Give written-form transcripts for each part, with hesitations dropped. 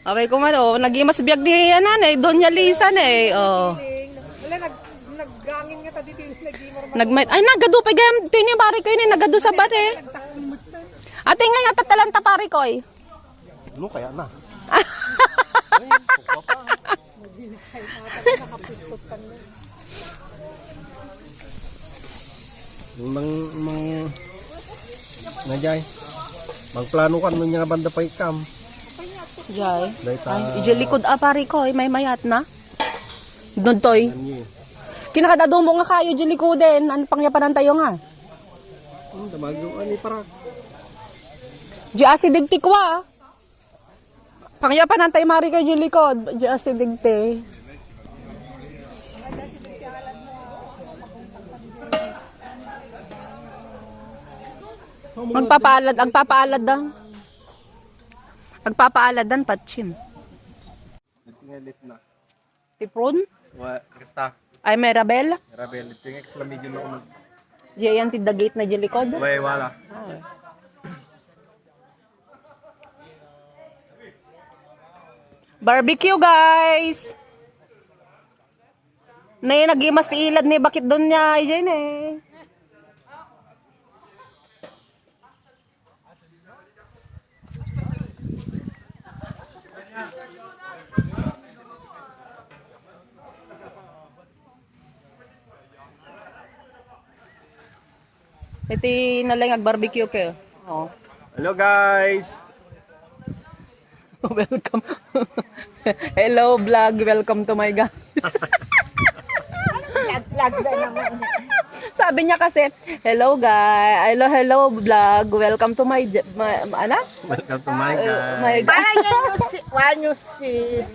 Okay kung ano, nagimas biyag ni Ananay, Doña Lisa na eh. Oh. Wala, naggangin nga ta dito yung Nagmay ay nagado pa gayam tin ni pare ko ni nagado sa bare. Ate nga nga tatalanta pare ko. Ano kaya na? Mang ngajay. Magplano kan mo nga banda pa ikam. Jay. Ay, ije likod pare ko, may mayat na. Dontoy. Kinakadado mo nga kayo ije likoden, an pangyapanan tayo nga. Damagyo ani para. Di asidigtikwa. Pangyapanan tayo mari ko ije likod, di asidigte. Agpapaalad daw. Agpapaalad dan patchim. Tingalit na. Tipron? Wa Krista. Ay may rabel? Rabel tingek sila medyo no. Diyan ti the gate na jilikod. Way wala. Barbecue guys. Nay nagimas ti ilad ni bakit doon niya diyan eh. Iti nalang ag-barbecue kayo. Oh. Hello guys. Welcome. Hello vlog, welcome to my guys. Lag na naman. Sabi niya kasi, hello guys, hello vlog, welcome to my anak? Welcome to my guys. Parang yan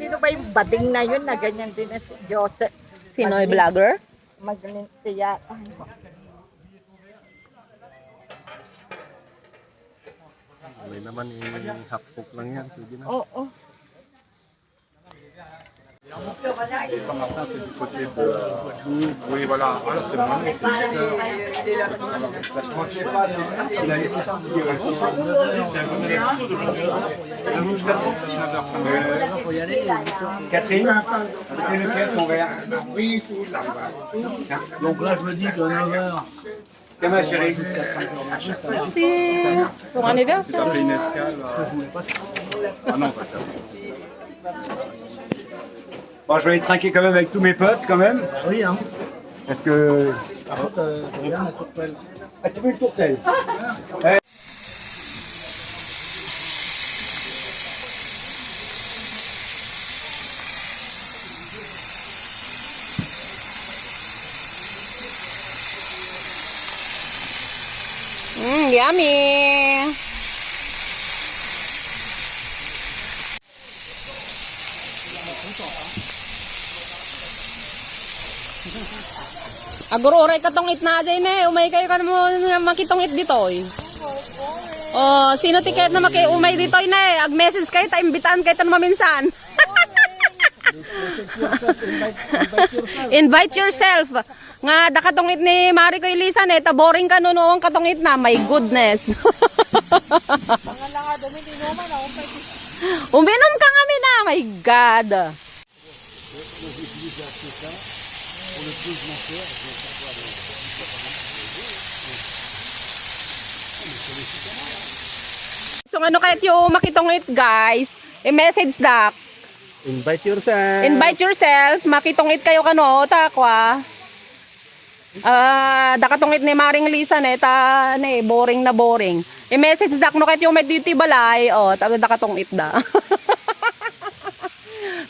sino ba yung bading na yun na ganyan din na si Joseph? Sino yung vlogger? Magaling siya. May naman hapok lang yan. Pwede na. Oo. Oui, voilà. Ah, c'est bon. Catherine, c'était lequel ton verre? Donc là, je me dis que 9h. Comment chérie? Si, pour anniversaire. Ça fait une escale. Ah non, pas ça. Bon, je vais aller trinquer quand même avec tous mes potes, quand même. Oui, hein. Parce que... Par contre, regarde la tourpelle. Ah, tu veux une tourtelle? Yummy! Aguro oray katong it na dyan eh. Umay kayo ka mo makitong it dito eh. Oh, sino tiket na makiumay dito na eh. Ag-message kayo, ta-imbitaan kayo ta maminsan. Invite yourself. Nga dakatong it ni Mari ko Ilisan eh. Ta-boring ka noon katong it na. My goodness. Uminom ka kami na. My God. So ano kahit yung makitong it guys, i-message dak. Invite yourself. Invite yourself, makitong it kayo kano, takwa. Dakatong it ni Maring Lisa ne, ta ne, boring na boring. I-message dak no kahit yung may duty balay, oh, dakatong it da.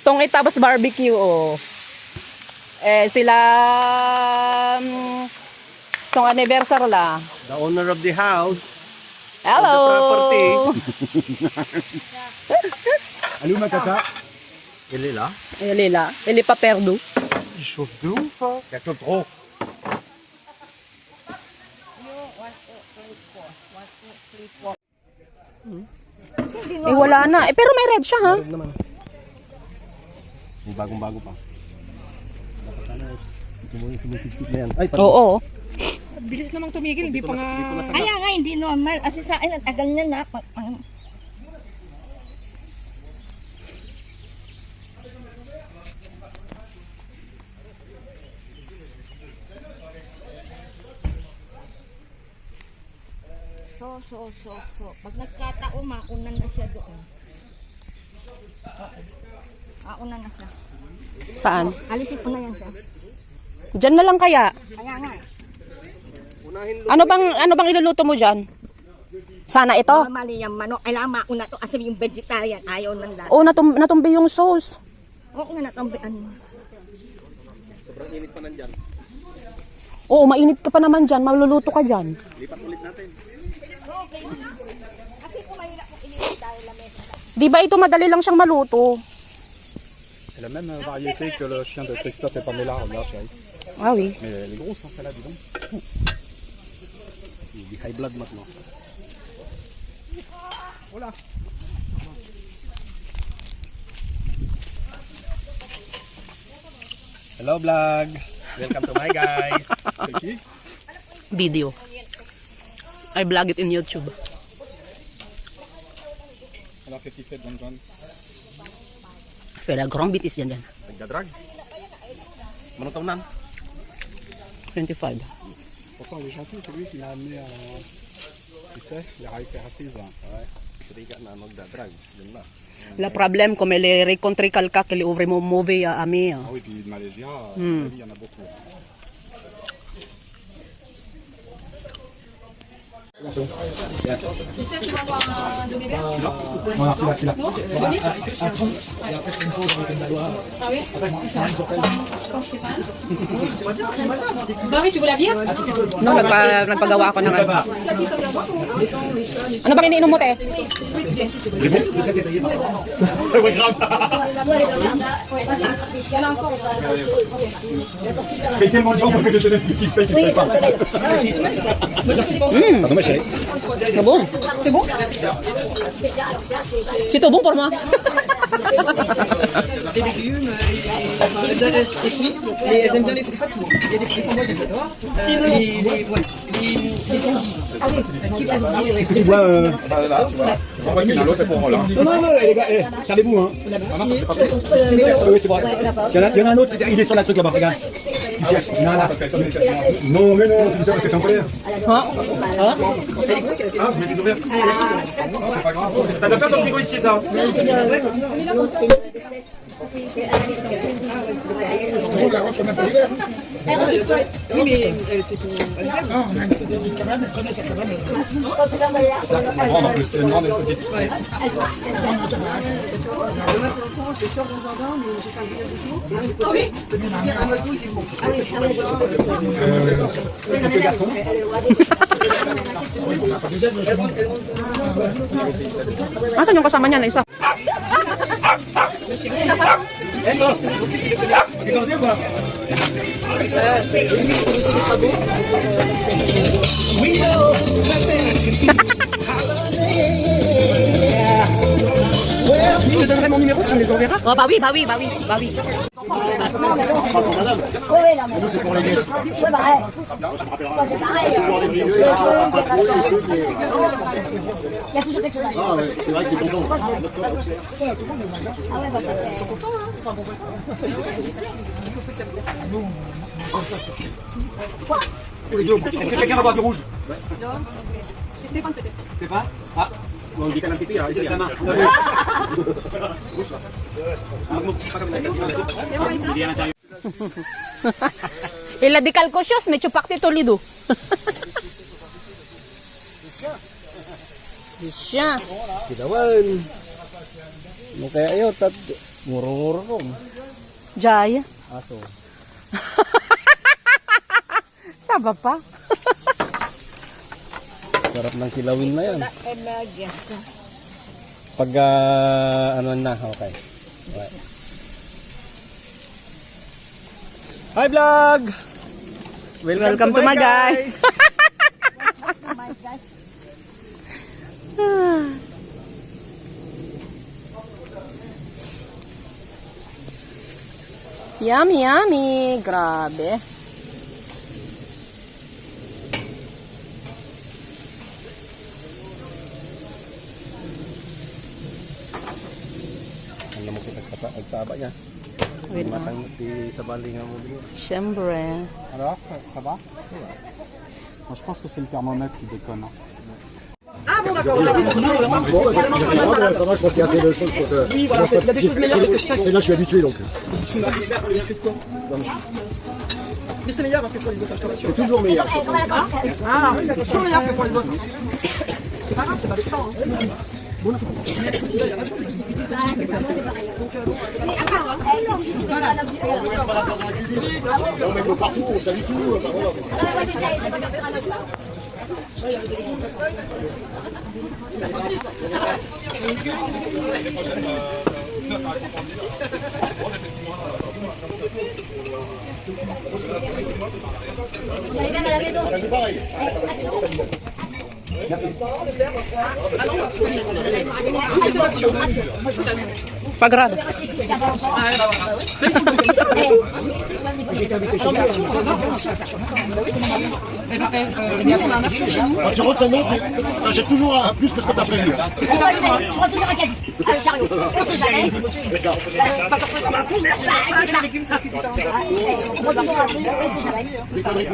Tong it tapos barbecue, oh. Eh sila song anniversary la. The owner of the house. Hello. Of the property. Allô, ma tata? Il est là. Elle est là. Elle est pas perdue. Il chauffe de ouf, hein? Ça chauffe trop. Eh wala na. Eh pero may red siya ha. Red naman. May bagong-bago pa. Dapat sana sumisigpit na yan. Ay, Oo. Bilis namang tumigil, hindi pa nga... Kaya nga, hindi normal. Kasi sa akin, ang tagal niya na. So. Pag nagkatao, maunan na siya doon. Maunan na siya. Saan? Alisin ko na yan siya. Diyan na lang kaya. Kaya nga. Ano bang iluluto mo dyan? Sana ito? Mali yung manok. Kailangan mauna to kasi yung vegetarian. Ayaw ng dati. Oo, natumbi yung sauce. Oo nga natambian mo. Sobrang init pa nandyan. Oo, mainit ka pa naman dyan. Maluluto ka dyan. Lipat ulit natin. Di ba ito madali lang siyang maluto? C'est la même variété que le chien de Christophe et Pamela, regarde chérie. Ah oui. Mais elle est grosse hein, celle-là, dis donc. Il dit high blood maintenant. Hello vlog. Welcome to my guys. Video. I vlog it in YouTube. Alors qu'est-ce qu'il fait John John? Pero grand bitis yan dyan. Nagdadrag. Manong taon 25. Pourtant il est gentil, c'est lui qui l'a amené à... Tu sais, il a réussi à assise. Ouais. Suriga na magdadrag. Yun na. La problème, comme elle est contre quelqu'un qui est vraiment mauvais à ami. Ah oui, puis Malaysia, il y en a beaucoup. No, nagpagawa ako ng ano. Ano bang iniinom mo, te? Paye tellement de gens pour que je te donne qui paye, tu payes pas. Pardon ma chérie. C'est bon? C'est bon? C'est tout bon pour moi. Les légumes, les fruits, mais elles aiment bien les fruits, pas tout. Il y a des fruits qu'on moi j'adore. Les endives. Tu vois On va mettre l'autre c'est pour Roland. non, les gars, servez-vous hein. Ah non, ça c'est pas fait. Oui, c'est vrai. Il y en a un autre, il est sur la truc là-bas, regarde. Il cherche. Non, là. Parce que ça c'est quasiment... Non, mais non, tu sais parce que t'es en colère. Hein? Hein? Ah, vous mettez les ouvert. C'est pas grave. T'as de quoi ton frigo ici, ça? Oui, mais elle fait son... C'est grande en plus, c'est une grande et une petite. Demain, pour l'instant, je sors dans le jardin, mais j'ai fait un grillage de tout. Ah oui? Parce que c'est un oiseau, il est bon. Quelques garçons. Asan yung kasama niya na isa? Je te donnerai mon numéro, tu me les enverras? Oh, bah oui. Oui, non, mais c'est pour les gosses. Ouais, bah, ouais. Ouais, c'est pareil. Il y a toujours quelque chose à faire. C'est vrai que c'est content. Ah ouais, bah, ça fait... Ils sont contents, hein. Tous les deux. Est-ce que quelqu'un va boire du rouge? C'est Stéphane peut-être. C'est pas? Ah, on dit qu'elle a un pipi, alors ici, sa main. Ila di calcosios, may chupakti tolido. Siya. Kitawan. Ano kaya yun? Muro-muro ko. Jaya. Aso. Saba pa. Sarap ng kilawin na yan. Pag ano na, okay. Hi vlog! Welcome to my guys. Yummy, yummy. Grabe. Ang lamok kita agtaba niya. Wait na. Matang di sa bali nga mo din. Siyempre. Alors, ça va? Moi, je pense que c'est le thermomètre qui déconne. Hein. je pense qu'il y a assez de choses pour que... Oui, voilà, il y a des choses meilleures parce que je sais. C'est là, je suis habitué, donc. Tu fais quoi? Mais c'est meilleur parce que je fais les autres, je te rassure. C'est toujours meilleur. Ah, oui, d'accord, toujours meilleur que pour les autres. C'est pas grave, c'est pas vexant. Hein. On met l'eau partout, on salit tout. On arrive même à la maison. Pareil. Pagrado. Tu rentres un autre, t'achètes toujours un plus que ce que t'as prévu. On prend toujours un caddie. Un chariot. On sait jamais. C'est ça. On prend toujours un peu, on sait jamais.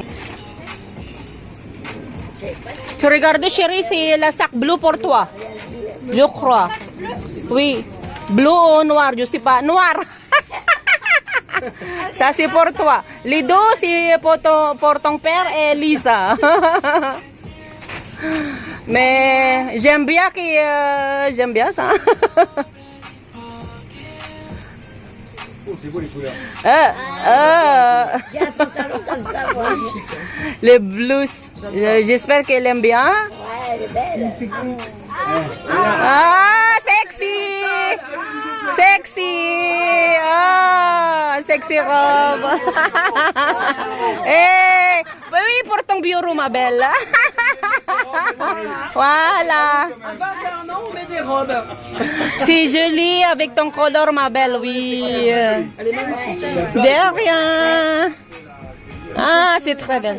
Tu regardes, chérie, c'est la sac bleu pour toi. Je crois. Oui. Bleu ou noir, je sais pas. Noir. Ça, c'est pour toi. Les deux, c'est pour ton père et Lisa. Mais j'aime bien j'aime bien ça. C'est beau les couleurs. J'ai un pantalon comme ça, moi. Les blues. J'espère qu'elle aime bien. Ouais, elle est belle. Ah, sexy! Sexy! Ah, sexy robe. Eh, oui, pour ton bureau, ma belle. Voilà. À 21 ans, on met des robes. C'est joli avec ton couleur, ma belle, oui. Elle est magnifique. De rien. Ah, c'est très bien.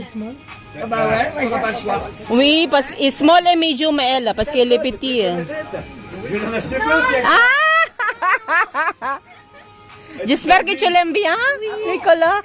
Ah bah ouais, on n'a pas le choix. Oui, parce que small et medium, elle, parce qu'elle est petite. Ah! J'espère que tu l'aimes bien, Nicolas.